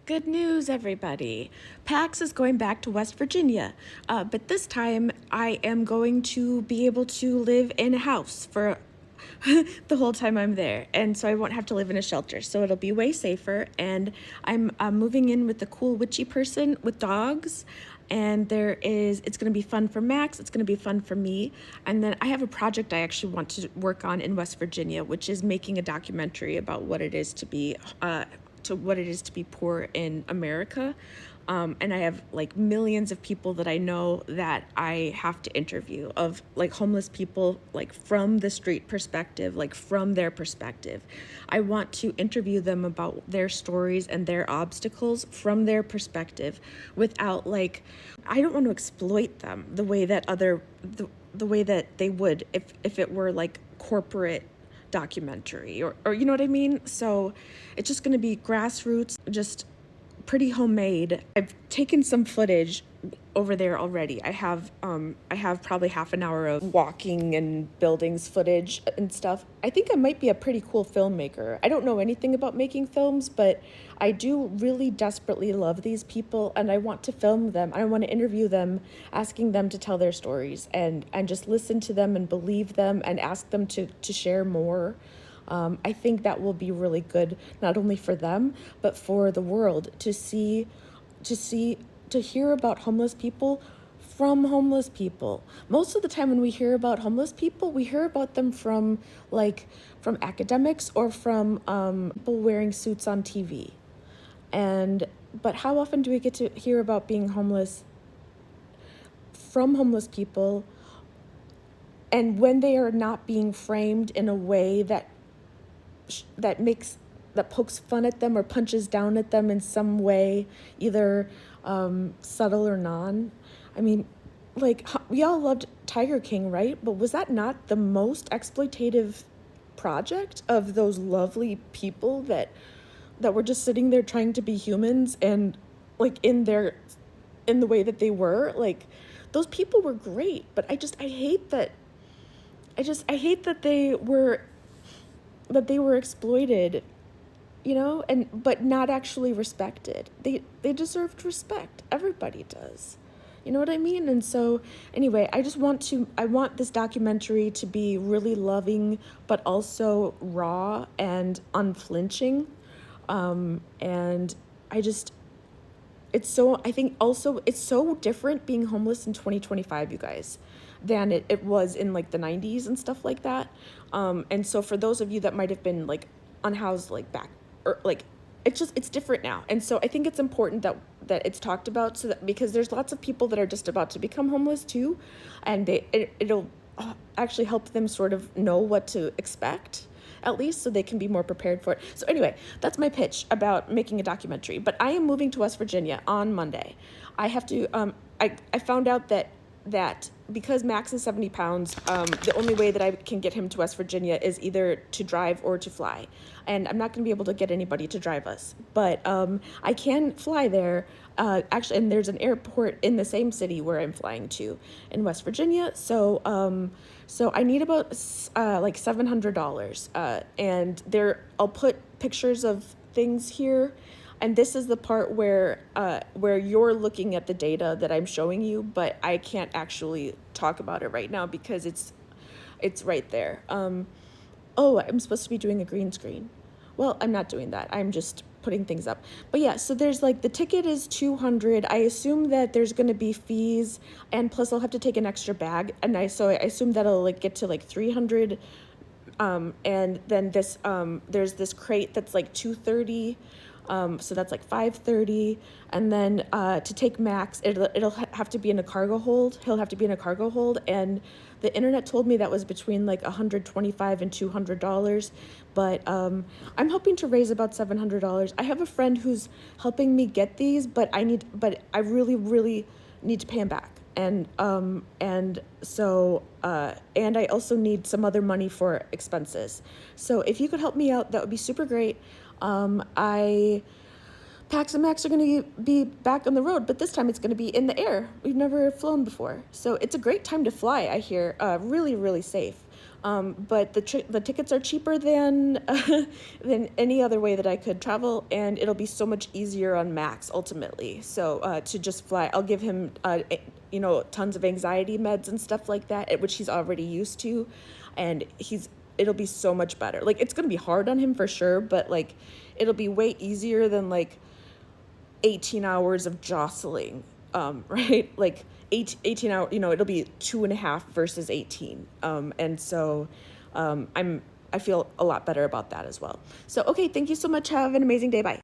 Good news, everybody. PAX is going back to West Virginia, but this time I am going to be able to live in a house for the whole time I'm there. And so I won't have to live in a shelter. So it'll be way safer. And I'm moving in with the cool witchy person with dogs. And it's going to be fun for Max. It's going to be fun for me. And then I have a project I actually want to work on in West Virginia, which is making a documentary about what it is to be poor in America. And I have like millions of people that I know that I have to interview, of like homeless people, like from the street perspective, like from their perspective. I want to interview them about their stories and their obstacles from their perspective without I don't want to exploit them the way that the way that they would if it were like corporate documentary, or you know what I mean? So it's just going to be grassroots, just pretty homemade. I've taken some footage over there already. I have probably half an hour of walking and buildings footage and stuff. I think I might be a pretty cool filmmaker. I don't know anything about making films, but I do really desperately love these people, and I want to film them. I want to interview them, asking them to tell their stories, and just listen to them and believe them and ask them to share more. I think that will be really good, not only for them, but for the world to hear about homeless people from homeless people. Most of the time when we hear about homeless people, we hear about them from academics or from people wearing suits on TV. But how often do we get to hear about being homeless from homeless people, and when they are not being framed in a way that pokes fun at them or punches down at them in some way, either subtle or non? I mean, like, we all loved Tiger King, right? But was that not the most exploitative project of those lovely people that were just sitting there trying to be humans, and like in the way that they were? Like, those people were great, but I hate that they were exploited, but not actually respected. They deserved respect. Everybody does. You know what I mean? And so anyway, I want this documentary to be really loving, but also raw and unflinching. And I think also it's so different being homeless in 2025, you guys, than it was in like the 90s and stuff like that. And so for those of you that might have been like unhoused like back, or like, it's different now. And so I think it's important that it's talked about, so that, because there's lots of people that are just about to become homeless too, and it'll actually help them sort of know what to expect, at least, so they can be more prepared for it. So anyway, that's my pitch about making a documentary. But I am moving to West Virginia on Monday. I have to, I found out that because Max is 70 pounds, the only way that I can get him to West Virginia is either to drive or to fly. And I'm not going to be able to get anybody to drive us. But I can fly there. Actually, and there's an airport in the same city where I'm flying to in West Virginia. So I need about like $700. And I'll put pictures of things here. And this is the part where you're looking at the data that I'm showing you, but I can't actually talk about it right now because it's right there. Oh, I'm supposed to be doing a green screen. Well, I'm not doing that. I'm just putting things up. But yeah, so there's like, the ticket is $200. I assume that there's going to be fees, and plus I'll have to take an extra bag, and I assume that'll like get to like $300. And then there's this crate that's like $230. So that's like $530. And then to take Max, it'll have to be in a cargo hold. He'll have to be in a cargo hold. And the internet told me that was between like $125 and $200. But I'm hoping to raise about $700. I have a friend who's helping me get these, but I really, really need to pay him back. And I also need some other money for expenses. So if you could help me out, that would be super great. Pax and Max are going to be back on the road, but this time it's going to be in the air. We've never flown before. So it's a great time to fly, I hear. Really, really safe. But the tickets are cheaper than than any other way that I could travel, and it'll be so much easier on Max ultimately. So to just fly, I'll give him tons of anxiety meds and stuff like that, which he's already used to, and it'll be so much better. Like, it's gonna be hard on him for sure, but like it'll be way easier than like 18 hours of jostling, right? Like 18 hours, it'll be 2.5 versus 18. And so I feel a lot better about that as well. So, okay, thank you so much. Have an amazing day. Bye.